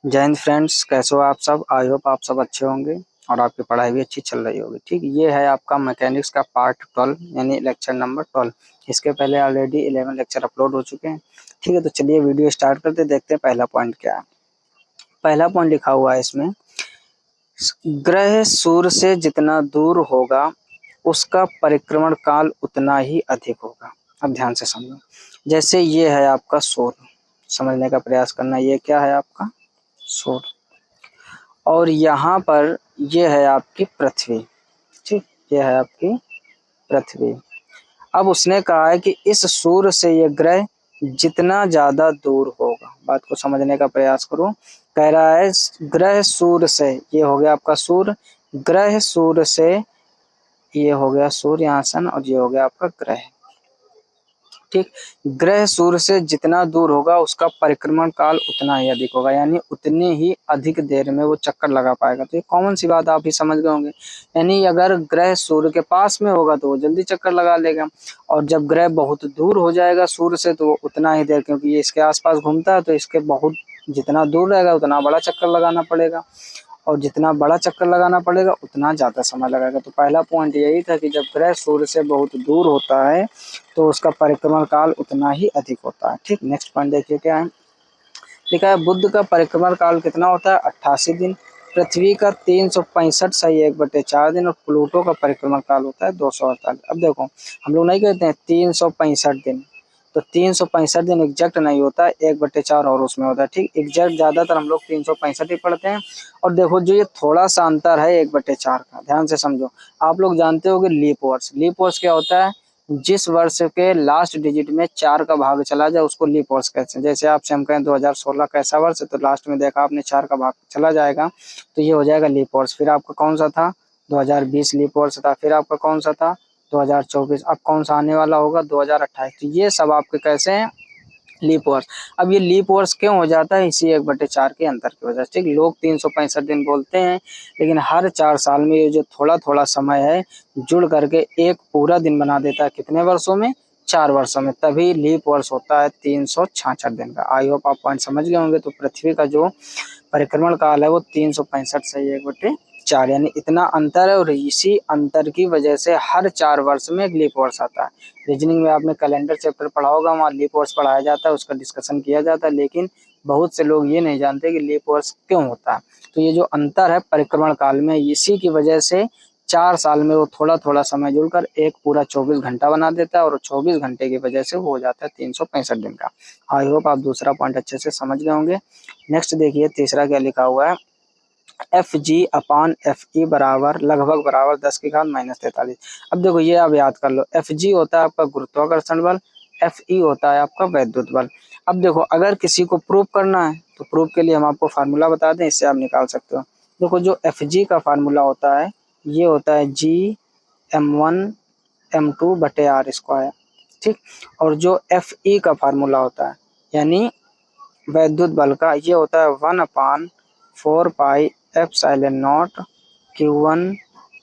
जय हिंद फ्रेंड्स, कैसे हो आप सब। आई होप आप सब अच्छे होंगे और आपकी पढ़ाई भी अच्छी चल रही होगी। ठीक, ये है आपका मैकेनिक्स का पार्ट 12 यानी लेक्चर नंबर 12। इसके पहले ऑलरेडी 11 लेक्चर अपलोड हो चुके हैं। ठीक है, तो चलिए वीडियो स्टार्ट करते, देखते हैं पहला पॉइंट क्या है। पहला पॉइंट लिखा हुआ है इसमें, ग्रह सूर्य से जितना दूर होगा उसका परिक्रमण काल उतना ही अधिक होगा। अब ध्यान से समझो, जैसे ये है आपका सूर्य, समझने का प्रयास करना, ये क्या है आपका सूर्य, और यहाँ पर ये है आपकी पृथ्वी। ठीक, ये है आपकी पृथ्वी। अब उसने कहा है कि इस सूर्य से ये ग्रह जितना ज्यादा दूर होगा, बात को समझने का प्रयास करो। कह रहा है ग्रह सूर्य से, ये हो गया आपका सूर्य, ग्रह सूर्य से, ये हो गया सूर्य यहाँ सन, और ये हो गया आपका ग्रह। ठीक, ग्रह सूर्य से जितना दूर होगा उसका परिक्रमण काल उतना ही अधिक होगा, यानी उतने ही अधिक देर में वो चक्कर लगा पाएगा। तो ये कॉमन सी बात आप ही समझ गए होंगे। यानी अगर ग्रह सूर्य के पास में होगा तो वो जल्दी चक्कर लगा लेगा, और जब ग्रह बहुत दूर हो जाएगा सूर्य से तो वो उतना ही देर, क्योंकि ये इसके आसपास घूमता है तो इसके बहुत जितना दूर रहेगा उतना बड़ा चक्कर लगाना पड़ेगा, और जितना बड़ा चक्कर लगाना पड़ेगा उतना ज़्यादा समय लगेगा। तो पहला पॉइंट यही था कि जब ग्रह सूर्य से बहुत दूर होता है तो उसका परिक्रमण काल उतना ही अधिक होता है। ठीक, नेक्स्ट पॉइंट देखिए क्या है। लिखा है बुध का परिक्रमण काल कितना होता है, 88 दिन। पृथ्वी का 365 सही 1/4 दिन, और प्लूटो का परिक्रमण काल होता है 248। अब देखो, हम लोग नहीं कहते हैं 365 दिन, तो 365 दिन एग्जैक्ट नहीं होता है, 1/4 और उसमें होता है। ठीक, एग्जैक्ट ज्यादातर हम लोग 365 ही पढ़ते हैं। और देखो जो ये थोड़ा सा अंतर है 1/4 का, ध्यान से समझो। आप लोग जानते हो कि लीप वर्ष, लीप वर्ष क्या होता है, जिस वर्ष के लास्ट डिजिट में 4 का भाग चला जाए उसको लीप वर्ष कहते हैं। जैसे आपसे हम कहें 2016 कैसा वर्ष है, तो लास्ट में देखा आपने 4 का भाग चला जाएगा तो ये हो जाएगा लीप वर्ष। फिर आपका कौन सा था, 2020 लीप वर्ष था। फिर आपका कौन सा था, 2024। अब कौन सा आने वाला होगा, 2028। तो ये सब आपके कैसे हैं, लीप वर्ष। अब ये लीप वर्ष क्यों हो जाता है, इसी 1/4 के अंतर की वजह से। ठीक, लोग 365 दिन बोलते हैं, लेकिन हर 4 साल में ये जो थोड़ा थोड़ा समय है जुड़ करके एक पूरा दिन बना देता है। कितने वर्षों में, 4 वर्षों में, तभी लीप वर्ष होता है 366 दिन का। आई होप आप पॉइंट समझ गए होंगे। तो पृथ्वी का जो परिक्रमण काल है वो 365 सही 1/4, यानी इतना अंतर है, और इसी अंतर की वजह से हर 4 वर्ष में एक लीप वर्ष आता है। रीजनिंग में आपने कैलेंडर चैप्टर पढ़ा होगा, वहाँ लीप वर्ष पढ़ाया जाता है, उसका डिस्कशन किया जाता है, लेकिन बहुत से लोग ये नहीं जानते कि लीप वर्ष क्यों होता है। तो ये जो अंतर है परिक्रमण काल में, इसी की वजह से 4 साल में वो थोड़ा थोड़ा समय जुड़कर एक पूरा 24 घंटा बना देता है, और 24 घंटे की वजह से वो हो जाता है 365 दिन का। आई होप आप दूसरा पॉइंट अच्छे से समझ गए होंगे। नेक्स्ट देखिए तीसरा क्या लिखा हुआ है, F G upon F E बराबर लगभग बराबर 10⁻43। अब देखो ये आप याद कर लो, एफ जी होता है आपका गुरुत्वाकर्षण बल, एफ ई होता है आपका वैद्युत बल। अब देखो अगर किसी को प्रूव करना है तो प्रूफ के लिए हम आपको फार्मूला बता दें, इससे आप निकाल सकते हो। देखो जो एफ जी का फार्मूला होता है ये होता है G m1m2/r²। ठीक, और जो एफ ई का फार्मूला होता है यानी वैद्युत बल का, ये होता है 1/4πε0 Q1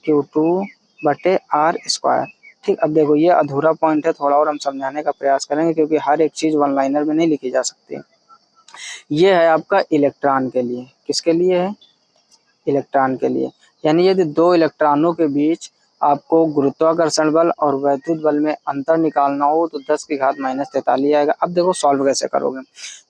Q2/r²। ठीक, अब देखो ये अधूरा पॉइंट है, थोड़ा और हम समझाने का प्रयास करेंगे, क्योंकि हर एक चीज वन लाइनर में नहीं लिखी जा सकती। ये है आपका इलेक्ट्रॉन के लिए, किसके लिए है, इलेक्ट्रॉन के लिए। यानी यदि दो इलेक्ट्रॉनों के बीच आपको गुरुत्वाकर्षण बल और वैद्युत बल में अंतर निकालना हो तो 10⁻43 आएगा। अब देखो सॉल्व कैसे करोगे,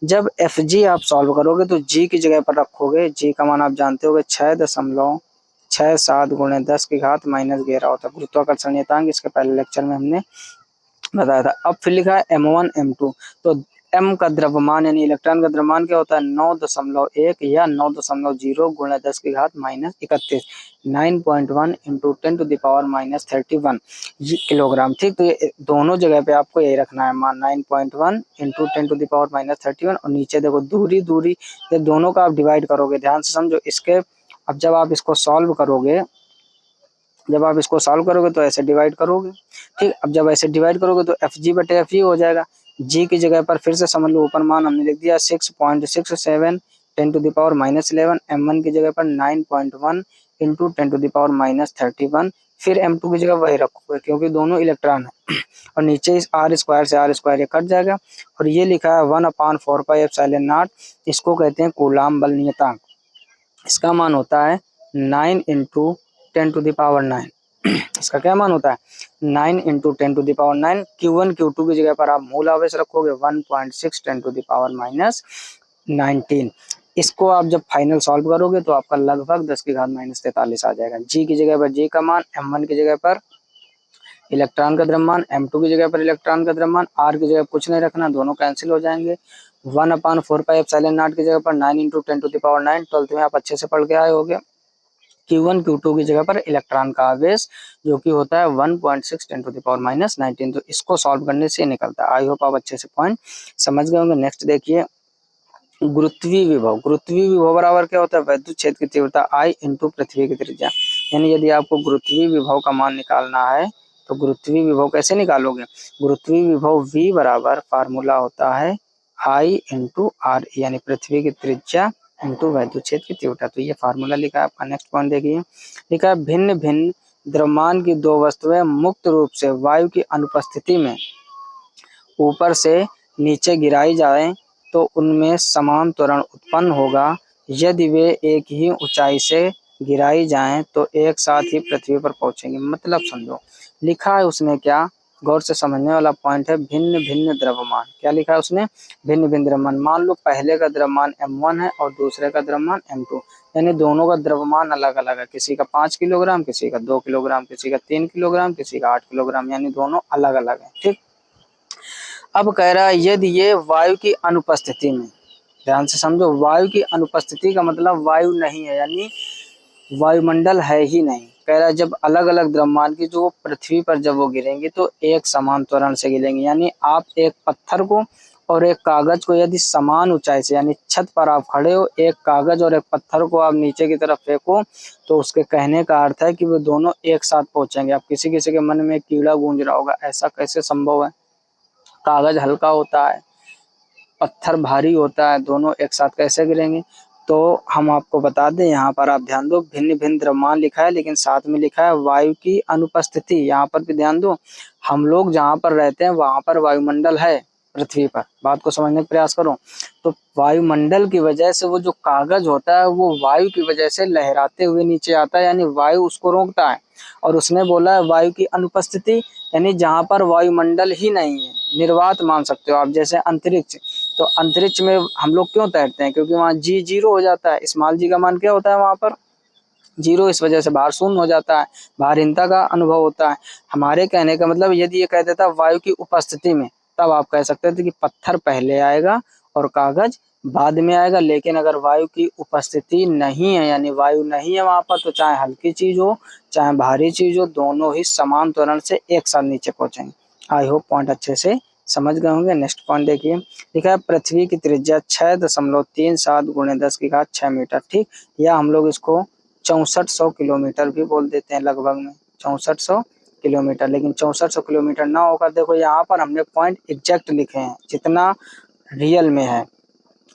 जब एफ जी आप सॉल्व करोगे तो जी की जगह पर रखोगे, जी का मान आप जानते होगे 6.67 × 10⁻11 होता है गुरुत्वाकर्षण नियतांक, इसके पहले लेक्चर में हमने बताया था। अब फिर लिखा है m1 m2, तो m का द्रव्यमान यानी इलेक्ट्रॉन का द्रव्यमान क्या होता है 9.1 या 9.0 × 10⁻31 9.1 × 10⁻31 किलोग्राम। ठीक, तो ये दोनों जगह पे आपको यही रखना है मान, 9.1 × 10⁻31, और नीचे देखो दूरी दूरी, जब दोनों का आप डिवाइड करोगे, ध्यान से समझो इसके। अब जब आप इसको सॉल्व करोगे, जब आप इसको सॉल्व करोगे तो ऐसे डिवाइड करोगे। ठीक, अब जब ऐसे डिवाइड करोगे तो एफ जी बटे एफ ई हो जाएगा। जी की जगह पर फिर से समझ लो, ऊपर मान हमने लिख दिया 6.67 10⁻11, m1 की जगह पर 9.1 × 10⁻31 फिर m2 की जगह वही रखोगे क्योंकि दोनों इलेक्ट्रॉन है। और नीचे इस r स्क्वायर से r स्क्वायर ये कट जाएगा और ये लिखा है 1/4πε0। इसको कहते हैं कूलाम बल नियतांक। इसका मान होता है 9 × 10⁹ इसका क्या मान होता है 9 × 10⁹। Q1 Q2 की जगह पर आप मूल आवेश रखोगे 1.6 10⁻19। इसको आप जब फाइनल सॉल्व करोगे तो आपका लगभग 10⁻43 आ जाएगा। जी की जगह पर जी का मान, m1 की जगह पर इलेक्ट्रॉन का द्रव्यमान, m2 की जगह पर इलेक्ट्रॉन का द्रव्यमान, r की जगह कुछ नहीं रखना, दोनों कैंसिल हो जाएंगे। 1/4πε0 की जगह पर 9 × 10⁹ 12th में आप अच्छे से पढ़ के आए होगे। Q1 Q2 की जगह पर इलेक्ट्रॉन का आवेश जो कि होता है 1.6 10⁻19। तो इसको सॉल्व करने से निकलता है। आई होप आप अच्छे से पॉइंट समझ गए होंगे। नेक्स्ट देखिए गुरुत्वीय विभव। गुरुत्वीय विभव बराबर क्या होता है वैद्युत क्षेत्र की तीव्रता I × पृथ्वी की त्रिज्या। यानी यदि आपको गुरुत्वीय विभव का मान निकालना है तो गुरुत्वीय विभव कैसे निकालोगे, गुरुत्वीय विभव V बराबर फार्मूला होता है I × R यानी पृथ्वी की त्रिज्या इंटू वैद्युत क्षेत्र की तीव्रता। तो ये फार्मूला लिखा है आपका। नेक्स्ट पॉइंट देखिए लिखा है भिन्न भिन्न द्रव्यमान की दो वस्तुएं मुक्त रूप से वायु की अनुपस्थिति में ऊपर से नीचे गिराई जाए तो उनमें समान त्वरण उत्पन्न होगा। यदि वे एक ही ऊंचाई से गिराई जाएं तो एक साथ ही पृथ्वी पर पहुंचेंगे। मतलब समझो लिखा है उसने क्या, गौर से समझने वाला पॉइंट है भिन्न भिन्न द्रव्यमान। क्या लिखा है उसने, भिन्न भिन्न द्रव्यमान। मान लो पहले का द्रव्यमान m1 है और दूसरे का द्रव्यमान m2, यानी दोनों का द्रव्यमान अलग अलग है। किसी का 5 किलोग्राम, किसी का 2 किलोग्राम, किसी का 3 किलोग्राम, किसी का 8 किलोग्राम, यानी दोनों अलग अलग है। ठीक, अब कह रहा है यदि ये वायु की अनुपस्थिति में, ध्यान से समझो, वायु की अनुपस्थिति का मतलब वायु नहीं है, यानी वायुमंडल है ही नहीं। कह रहा है जब अलग अलग द्रव्यमान की जो पृथ्वी पर जब वो गिरेंगे तो एक समान त्वरण से गिरेंगे। यानी आप एक पत्थर को और एक कागज को यदि समान ऊंचाई से, यानी छत पर आप खड़े हो, एक कागज और एक पत्थर को आप नीचे की तरफ फेंको तो उसके कहने का अर्थ है कि वो दोनों एक साथ पहुंचेंगे। अब किसी किसी के मन में कीड़ा गूंज रहा होगा, ऐसा कैसे संभव है, कागज हल्का होता है, पत्थर भारी होता है, दोनों एक साथ कैसे गिरेंगे। तो हम आपको बता दें, यहाँ पर आप ध्यान दो, भिन्न भिन्न द्रव्यमान लिखा है लेकिन साथ में लिखा है वायु की अनुपस्थिति। यहाँ पर भी ध्यान दो, हम लोग जहाँ पर रहते हैं वहां पर वायुमंडल है पृथ्वी पर, बात को समझने का प्रयास करो। तो वायुमंडल की वजह से वो जो कागज होता है वो वायु की वजह से लहराते हुए नीचे आता है, यानी वायु उसको रोकता है। और उसने बोला है वायु की अनुपस्थिति, यानी जहाँ पर वायुमंडल ही नहीं है, निर्वात मान सकते हो आप, जैसे अंतरिक्ष। तो अंतरिक्ष में हम लोग क्यों तैरते हैं, क्योंकि वहाँ जी जीरो हो जाता है, स्मॉल जी का मान क्या होता है वहाँ पर जीरो, इस वजह से बाहर शून्य हो जाता है, भारहीनता का अनुभव होता है। हमारे कहने का मतलब यदि ये कह देता वायु की उपस्थिति में, तब आप कह सकते थे कि पत्थर पहले आएगा और कागज बाद में आएगा। लेकिन अगर वायु की उपस्थिति नहीं है, यानी वायु नहीं है वहां पर, तो चाहे हल्की चीज हो चाहे भारी चीज हो, दोनों ही समान त्वरण से एक साथ नीचे पहुंचेंगे। आई होप पॉइंट अच्छे से समझ गए होंगे। नेक्स्ट पॉइंट देखिए, लिखा है पृथ्वी की त्रिज्या 6.37 × 10⁶ मीटर। ठीक, या हम लोग इसको 6400 किलोमीटर भी बोल देते हैं, लगभग में 6400 किलोमीटर। लेकिन 6400 किलोमीटर ना होकर, देखो यहाँ पर हमने पॉइंट एग्जैक्ट लिखे हैं जितना रियल में है।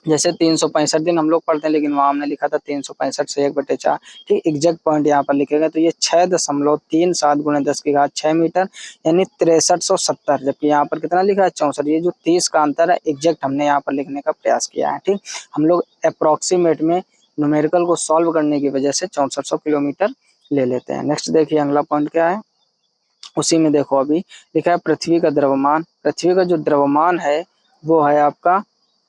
जैसे 365 दिन हम लोग पढ़ते हैं, लेकिन वहाँ हमने लिखा था 365 से 1/4। ठीक, एग्जैक्ट पॉइंट यहाँ पर लिखेगा तो ये 6.37 × 10⁶ मीटर, यानी 6370। जबकि यहाँ पर कितना लिखा है 64। ये जो 30 का अंतर है एग्जैक्ट हमने यहाँ पर लिखने का प्रयास किया है। ठीक, हम लोग अप्रोक्सीमेट में न्यूमेरिकल को सॉल्व करने की वजह से 6400 किलोमीटर ले लेते हैं। नेक्स्ट देखिए अगला पॉइंट क्या है, उसी में देखो अभी लिखा है पृथ्वी का द्रव्यमान। पृथ्वी का जो द्रव्यमान है वो है आपका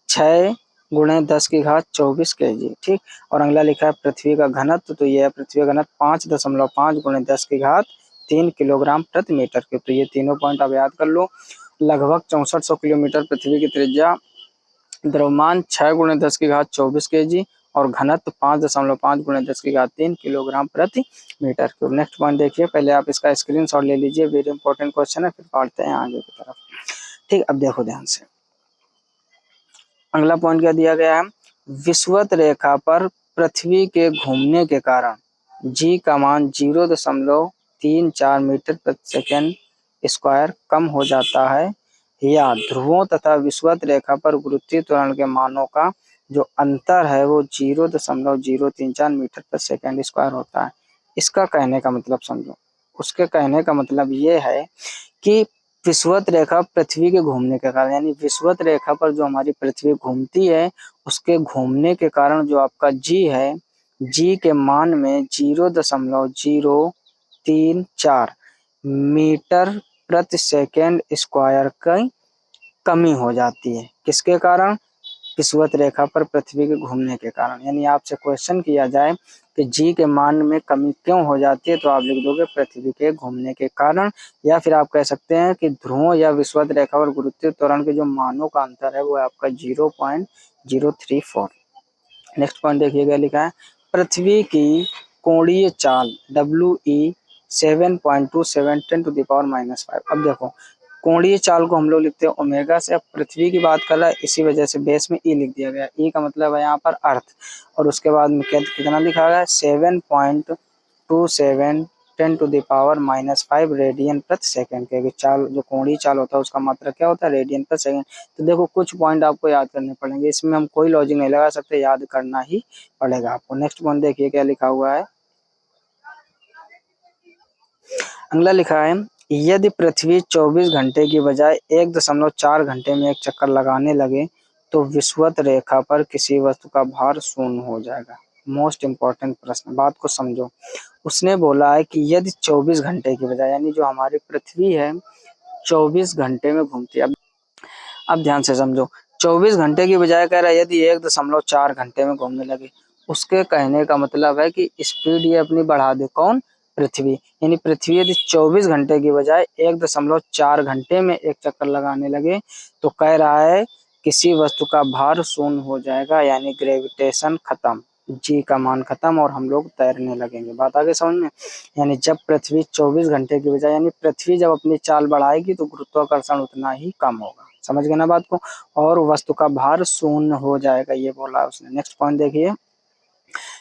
6 × 10⁻24 kg। ठीक, और अगला लिखा है पृथ्वी का घनत्व, तो ये है पृथ्वी का घनत्व 5.5 × 10⁻3 किलोग्राम प्रति मीटर क्यूब। तो ये तीनों पॉइंट आप याद कर लो। लगभग 6400 किलोमीटर पृथ्वी की त्रिज्या, द्रव्यमान 6 × 10⁻24 kg और घनत्व 5.5 × 10⁻3 किलोग्राम प्रति मीटर क्यूब। नेक्स्ट पॉइंट देखिए, पहले आप इसका स्क्रीनशॉट ले लीजिए, वेरी इंपॉर्टेंट क्वेश्चन है, फिर पढ़ते हैं आगे की तरफ। ठीक, अब देखो ध्यान से, अगला पॉइंट क्या दिया गया है, विषुवत रेखा पर पृथ्वी के घूमने के कारण जी का मान 0.34 मीटर प्रति सेकेंड स्क्वायर कम हो जाता है, या ध्रुवों तथा विषुवत रेखा पर गुरुत्वीय त्वरण के मानों का जो अंतर है वो 0.034 मीटर प्रति सेकेंड स्क्वायर होता है। इसका कहने का मतलब समझो, उसके कहने का मतलब ये है कि विषुवत रेखा पृथ्वी के घूमने के कारण, यानी विषुवत रेखा पर जो हमारी पृथ्वी घूमती है उसके घूमने के कारण जो आपका जी है, जी के मान में 0.034 मीटर प्रति सेकेंड स्क्वायर की कमी हो जाती है। किसके कारण? विषुवत रेखा पर पृथ्वी के घूमने के कारण। यानी आपसे क्वेश्चन किया जाए कि जी के मान में कमी क्यों हो जाती है, तो आप लिख दोगे पृथ्वी के घूमने के कारण। या फिर आप कह सकते हैं कि ध्रुवों या विषुवत रेखा और गुरुत्वीय त्वरण के जो मानों का अंतर है वो है आपका 0.034। नेक्स्ट पॉइंट देखिएगा, लिखा है पृथ्वी की कोणीय चाल WE 7.27 10⁻⁵। अब देखो कोणीय चाल को हम लोग लिखते हैं ओमेगा से। अब पृथ्वी की बात कर रहा है, इसी वजह से बेस में ई लिख दिया गया। ई का मतलब है यहाँ पर अर्थ, और उसके बाद में कितना लिखा गया 7.27 10⁻⁵ रेडियन प्रति सेकंड। क्योंकि चाल जो कोणीय चाल होता है उसका मात्रा क्या होता है? रेडियन प्रति सेकंड। तो देखो कुछ पॉइंट आपको याद करने पड़ेंगे, इसमें हम कोई लॉजिक नहीं लगा सकते, याद करना ही पड़ेगा आपको। नेक्स्ट पॉइंट देखिए क्या लिखा हुआ है। अगला लिखा है यदि पृथ्वी 24 घंटे की बजाय 1.4 घंटे में एक चक्कर लगाने लगे तो विषुवत रेखा पर किसी वस्तु का भार शून्य हो जाएगा। मोस्ट इंपॉर्टेंट प्रश्न, बात को समझो। उसने बोला है कि यदि 24 घंटे की बजाय, यानी जो हमारी पृथ्वी है 24 घंटे में घूमती है। अब ध्यान से समझो, 24 घंटे की बजाय कह रहा है यदि 1.4 घंटे में घूमने लगे। उसके कहने का मतलब है कि स्पीड ये अपनी बढ़ा दे। कौन? पृथ्वी। यानी पृथ्वी यदि 24 घंटे की बजाय 1.4 घंटे में एक चक्कर लगाने लगे तो कह रहा है किसी वस्तु का भार शून्य हो जाएगा, यानी ग्रेविटेशन खत्म, जी का मान खत्म और हम लोग तैरने लगेंगे। बात आगे समझ में? यानी जब पृथ्वी 24 घंटे की बजाय, यानी पृथ्वी जब अपनी चाल बढ़ाएगी तो गुरुत्वाकर्षण उतना ही कम होगा। समझ गए ना बात को? और वस्तु का भार शून्य हो जाएगा, ये बोला उसने। नेक्स्ट पॉइंट देखिए,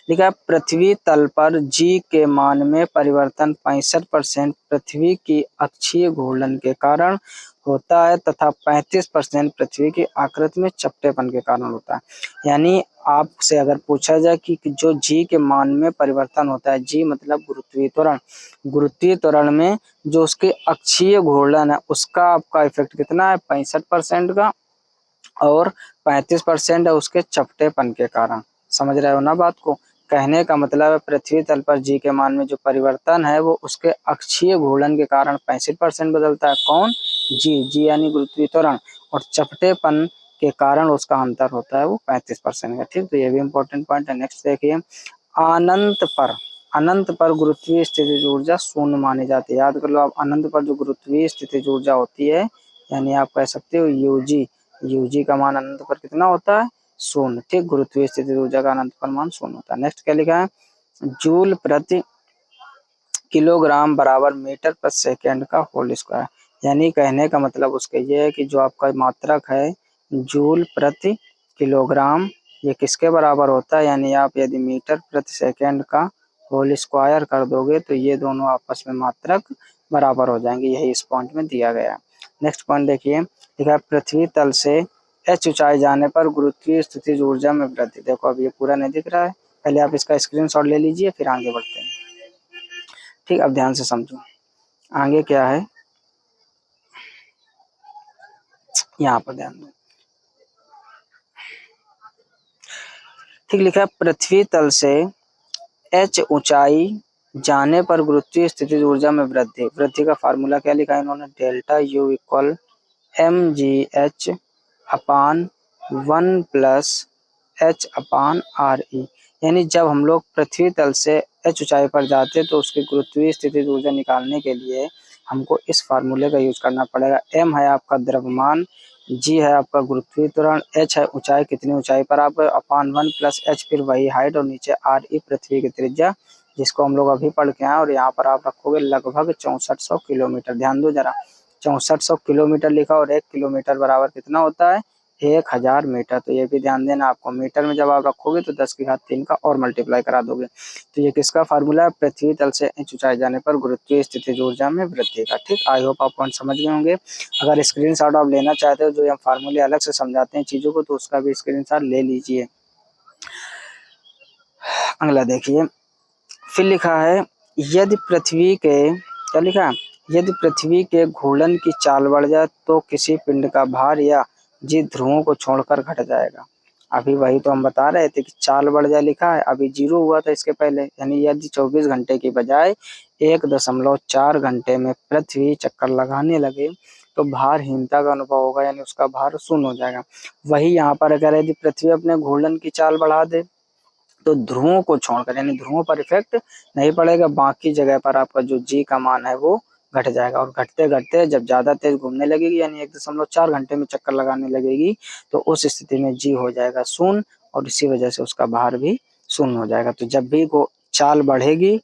लिखा है पृथ्वी तल पर जी के मान में परिवर्तन 65% पृथ्वी की अक्षीय घूर्णन के कारण होता है तथा 35% पृथ्वी की आकृति में चपटेपन के कारण होता है। यानी आपसे अगर पूछा जाए कि जो जी के मान में परिवर्तन होता है, जी मतलब गुरुत्वीय त्वरण, गुरुत्वीय त्वरण में जो उसके अक्षीय घूर्णन है उसका आपका इफेक्ट कितना है? 65% का, और 35% है उसके चपटेपन के कारण। समझ रहे हो ना बात को? कहने का मतलब है पृथ्वी तल पर जी के मान में जो परिवर्तन है वो उसके अक्षीय घूर्णन के कारण 65% बदलता है। कौन? जी यानी गुरुत्वीय त्वरण, और चपटेपन के कारण उसका अंतर होता है वो 35% का। ठीक, तो ये भी इंपॉर्टेंट पॉइंट है। नेक्स्ट देखिए, अनंत पर गुरुत्वीय स्थितिज ऊर्जा शून्य मानी जाती है। याद कर लो आप, अनंत पर जो गुरुत्वीय स्थितिज ऊर्जा होती है, यानी आप कह सकते हो यूजी का मान अनंत पर कितना होता है? शून्य। ठीक, गुरुत्वीय स्थितिज ऊर्जा का अनंत पर मान शून्य होता है। नेक्स्ट क्या लिखा है? जूल प्रति किलोग्राम बराबर मीटर प्रति सेकंड का होल स्क्वायर। यानी कहने का मतलब उसके ये है कि जो आपका मात्रक है जूल प्रति किलोग्राम, ये किसके बराबर होता है? यानी आप यदि मीटर प्रति सेकंड का होल स्क्वायर कर दोगे तो ये दोनों आपस में मात्रक बराबर हो जाएंगे। यही इस पॉइंट में दिया गया है। नेक्स्ट पॉइंट देखिए, लिखा है पृथ्वी तल से h ऊंचाई जाने पर गुरुत्वीय स्थितिज ऊर्जा में वृद्धि। देखो अब ये पूरा नहीं दिख रहा है, पहले आप इसका स्क्रीनशॉट ले लीजिए फिर आगे बढ़ते हैं। ठीक, अब ध्यान से समझो आगे क्या है, यहाँ पर ध्यान दो। ठीक, लिखा है पृथ्वी तल से h ऊंचाई जाने पर गुरुत्वीय स्थितिज ऊर्जा में वृद्धि। वृद्धि का फार्मूला क्या लिखा है इन्होंने? डेल्टा U इक्वल mgh अपान 1 प्लस h अपान RE। यानी जब हम लोग पृथ्वी तल से h ऊंचाई पर जाते तो उसकी गुरुत्वीय स्थितिज ऊर्जा निकालने के लिए हमको इस फार्मूले का यूज करना पड़ेगा। m है आपका द्रव्यमान, g है आपका गुरुत्वीय त्वरण, h है ऊंचाई, कितनी ऊंचाई पर आप, अपान 1 प्लस h फिर वही हाइट, और नीचे RE पृथ्वी की त्रिज्या, जिसको हम लोग अभी पढ़ के आए। और यहाँ पर आप रखोगे लगभग 6400 किलोमीटर। ध्यान दो जरा, 6400 किलोमीटर लिखा, और 1 किलोमीटर बराबर कितना होता है? 1000 मीटर। तो ये भी ध्यान देना आपको, मीटर में जब आप रखोगे तो 10 की घात 3 का और मल्टीप्लाई करा दोगे। तो ये किसका फार्मूला है? पृथ्वी तल से h ऊंचाई जाने पर गुरुत्वीय स्थितिज ऊर्जा में वृद्धि का। ठीक, आई होप आप पॉइंट समझ गए होंगे। अगर स्क्रीनशॉट आप लेना चाहते हो, जो हम फार्मूले अलग से समझाते हैं चीजों को, तो उसका भी स्क्रीनशॉट ले लीजिए। अगला देखिए, फिर लिखा है यदि पृथ्वी के क्या लिखा है, यदि पृथ्वी के घूर्णन की चाल बढ़ जाए तो किसी पिंड का भार या जी ध्रुवों को छोड़कर घट जाएगा। अभी वही तो हम बता रहे थे कि चाल बढ़ जाए लिखा है, अभी 0 हुआ था इसके पहले, यानी यदि 24 घंटे की बजाय 1.4 घंटे में पृथ्वी चक्कर लगाने लगे तो भारहीनता का अनुभव होगा, यानी उसका भार शून्य हो जाएगा। वही यहाँ पर अगर यदि पृथ्वी अपने घूर्णन की चाल बढ़ा दे तो ध्रुवों को छोड़कर, यानी ध्रुवों पर इफेक्ट नहीं पड़ेगा, बाकी जगह पर आपका जो जी का मान है वो घट जाएगा। और घटते घटते जब ज्यादा तेज घूमने लगेगी, यानी 1.4 घंटे में चक्कर लगाने लगेगी, तो उस स्थिति में जी हो जाएगा शून्य, और इसी वजह से उसका भार भी शून्य हो जाएगा। तो जब भी वो चाल बढ़ेगी,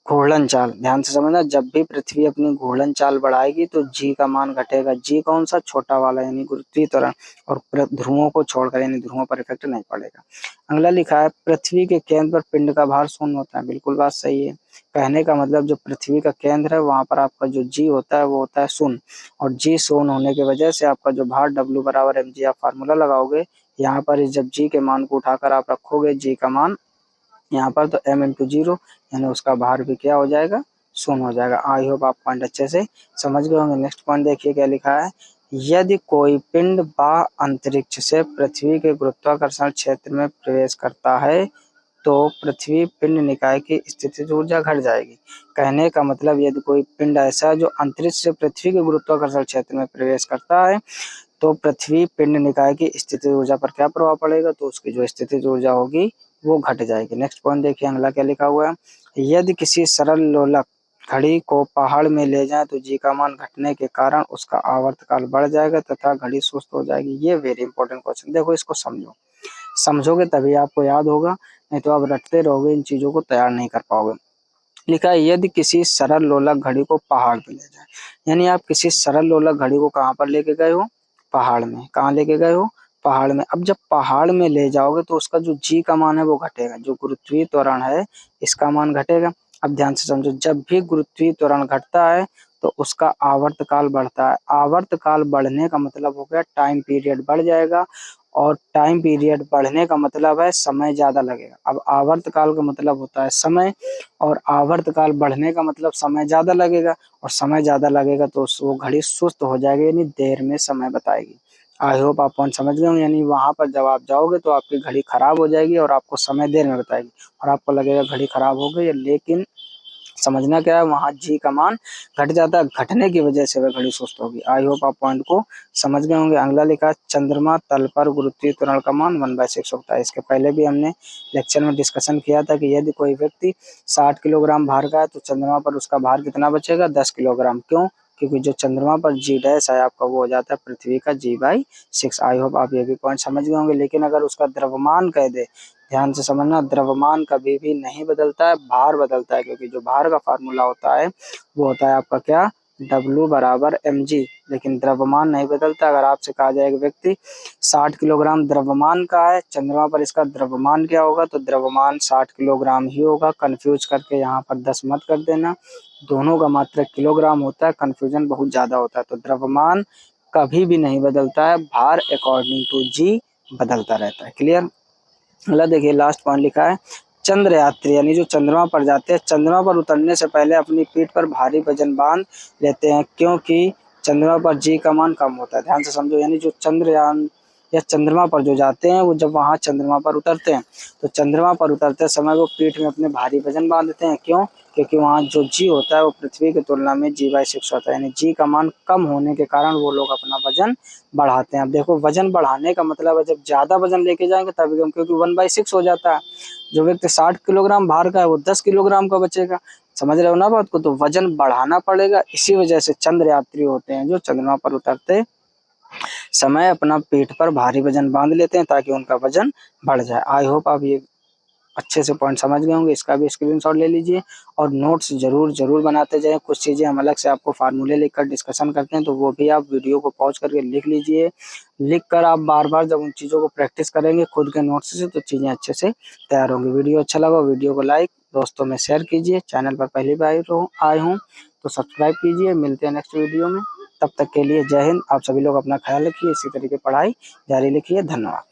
घूर्णन चाल, ध्यान से समझना, जब भी पृथ्वी अपनी घूर्णन चाल बढ़ाएगी तो जी का मान घटेगा। जी कौन सा, छोटा वाला, यानी गुरुत्वीय त्वरण, और ध्रुवों को छोड़कर, यानी ध्रुवों पर इफेक्ट नहीं पड़ेगा। अगला लिखा है, पृथ्वी के केंद्र पर पिंड का भार शून्य होता है। बिल्कुल बात सही है। कहने का मतलब जो पृथ्वी का केंद्र है वहां पर आपका जो जी होता है वो होता है शून्य, और जी शून्य होने की वजह से आपका जो भार डब्ल्यू बराबर एम जी आप फार्मूला लगाओगे, यहाँ पर जब जी के मान को उठाकर आप रखोगे, जी का मान यहाँ पर, तो m इंटू 0, यानी उसका भार भी क्या हो जाएगा, शून्य हो जाएगा। आई होप आप पॉइंट अच्छे से समझ गए होंगे। नेक्स्ट पॉइंट देखिए क्या लिखा है, यदि कोई पिंड बाह्य अंतरिक्ष से पृथ्वी के गुरुत्वाकर्षण क्षेत्र में प्रवेश करता है तो पृथ्वी पिंड निकाय की स्थितिज ऊर्जा घट जाएगी। कहने का मतलब, यदि कोई पिंड ऐसा है जो अंतरिक्ष से पृथ्वी के गुरुत्वाकर्षण क्षेत्र में प्रवेश करता है तो पृथ्वी पिंड निकाय की स्थितिज ऊर्जा पर क्या प्रभाव पड़ेगा, तो उसकी जो स्थितिज ऊर्जा होगी वो घट जाएगी। नेक्स्ट पॉइंट देखिए अगला क्या लिखा हुआ है, यदि किसी सरल लोलक घड़ी को पहाड़ में ले जाए तो जी का मान घटने के कारण उसका आवर्तकाल बढ़ जाएगा तथा घड़ी सुस्त हो जाएगी। ये वेरी इंपॉर्टेंट क्वेश्चन, देखो इसको समझो, समझोगे तभी आपको याद होगा, नहीं तो आप रटते रहोगे, इन चीजों को तैयार नहीं कर पाओगे। लिखा है, यदि किसी सरल लोलक घड़ी को पहाड़ पे ले जाए, यानी आप किसी सरल लोलक घड़ी को कहाँ पर लेके गए हो, पहाड़ में। कहाँ लेके गए हो, पहाड़ में। अब जब पहाड़ में ले जाओगे तो उसका जो जी का मान है वो घटेगा, जो गुरुत्वीय त्वरण है इसका मान घटेगा। अब ध्यान से समझो, जब भी गुरुत्वीय त्वरण घटता है तो उसका आवर्तकाल बढ़ता है। आवर्तकाल बढ़ने का मतलब हो गया टाइम पीरियड बढ़ जाएगा, और टाइम पीरियड बढ़ने का मतलब है समय ज्यादा लगेगा। अब आवर्तकाल का मतलब होता है समय, और आवर्तकाल बढ़ने का मतलब समय ज्यादा लगेगा, और समय ज्यादा लगेगा तो वो घड़ी सुस्त हो जाएगी, यानी देर में समय बताएगी। आई होप आप पॉइंट समझ गए होंगे, यानी वहां पर जब आप जाओगे तो आपकी घड़ी खराब हो जाएगी और आपको समय देर में बताएगी, और आपको लगेगा घड़ी खराब हो गई, लेकिन समझना क्या है, वहां जी का मान घट जाता है, घटने की वजह से वह घड़ी सुस्त होगी। आई होप आप पॉइंट को समझ गए होंगे। अगला लिखा, चंद्रमा तल पर गुरुत्वीय त्वरण का मान 1/6 होता है। इसके पहले भी हमने लेक्चर में डिस्कशन किया था कि यदि कोई व्यक्ति 60 किलोग्राम भार का है तो चंद्रमा पर उसका भार कितना बचेगा, 10 किलोग्राम। क्यों, क्योंकि जो चंद्रमा पर जी डैश है आपका वो हो जाता है पृथ्वी का g/6। आई होप आप ये भी पॉइंट समझ गए होंगे। लेकिन अगर उसका द्रव्यमान कह दे, ध्यान से समझना, द्रव्यमान कभी भी नहीं बदलता है, भार बदलता है, क्योंकि जो भार का फार्मूला होता है वो होता है आपका क्या, W बराबर mg। लेकिन द्रव्यमान नहीं बदलता। अगर आपसे कहा जाए व्यक्ति 60 किलोग्राम द्रव्यमान का है, चंद्रमा पर इसका द्रव्यमान क्या होगा, तो द्रव्यमान 60 किलोग्राम ही होगा। कंफ्यूज करके यहाँ पर 10 मत कर देना, दोनों का मात्रक किलोग्राम होता है, कंफ्यूजन बहुत ज्यादा होता है। तो द्रव्यमान कभी भी नहीं बदलता है, भार अकॉर्डिंग टू जी बदलता रहता है। क्लियर। अगला देखिए लास्ट पॉइंट लिखा है, चंद्र यात्री यानी जो चंद्रमा पर जाते हैं, चंद्रमा पर उतरने से पहले अपनी पीठ पर भारी वजन बांध लेते हैं, क्योंकि चंद्रमा पर जी का मान कम होता है। ध्यान से समझो, यानी जो चंद्रयान या चंद्रमा पर जो जाते हैं वो जब वहां चंद्रमा पर उतरते हैं तो चंद्रमा पर उतरते समय वो पीठ में अपने भारी वजन बांधते हैं। क्यों, क्योंकि वहाँ जो जी होता है वो पृथ्वी की तुलना में g/6 होता है, यानी जी का मान कम होने के कारण वो लोग अपना वजन बढ़ाते हैं। अब देखो, वजन बढ़ाने का मतलब है जब ज्यादा वजन लेके जाएंगे तभी हम, क्योंकि 1/6 हो जाता है। जो व्यक्ति 60 किलोग्राम भार का है वो 10 किलोग्राम का बचेगा। समझ रहे हो ना बात को, तो वजन बढ़ाना पड़ेगा। इसी वजह से चंद्र यात्री होते हैं जो चंद्रमा पर उतरते समय अपना पीठ पर भारी वजन बांध लेते हैं ताकि उनका वजन बढ़ जाए। आई होप आप ये अच्छे से पॉइंट समझ गए होंगे। इसका भी स्क्रीनशॉट ले लीजिए और नोट्स जरूर बनाते जाएं। कुछ चीजें हम अलग से आपको फार्मूले लिखकर डिस्कशन करते हैं तो वो भी आप वीडियो को पॉज करके लिख लीजिए। लिख कर आप बार बार जब उन चीजों को प्रैक्टिस करेंगे खुद के नोट्स से तो चीजें अच्छे से तैयार होंगी। वीडियो अच्छा लगा वीडियो को लाइक दोस्तों में शेयर कीजिए। चैनल पर पहली बार आए हूँ तो सब्सक्राइब कीजिए। मिलते हैं नेक्स्ट वीडियो में, तब तक के लिए जय हिंद। आप सभी लोग अपना ख्याल रखिए, इसी तरीके पढ़ाई जारी रखिए। धन्यवाद।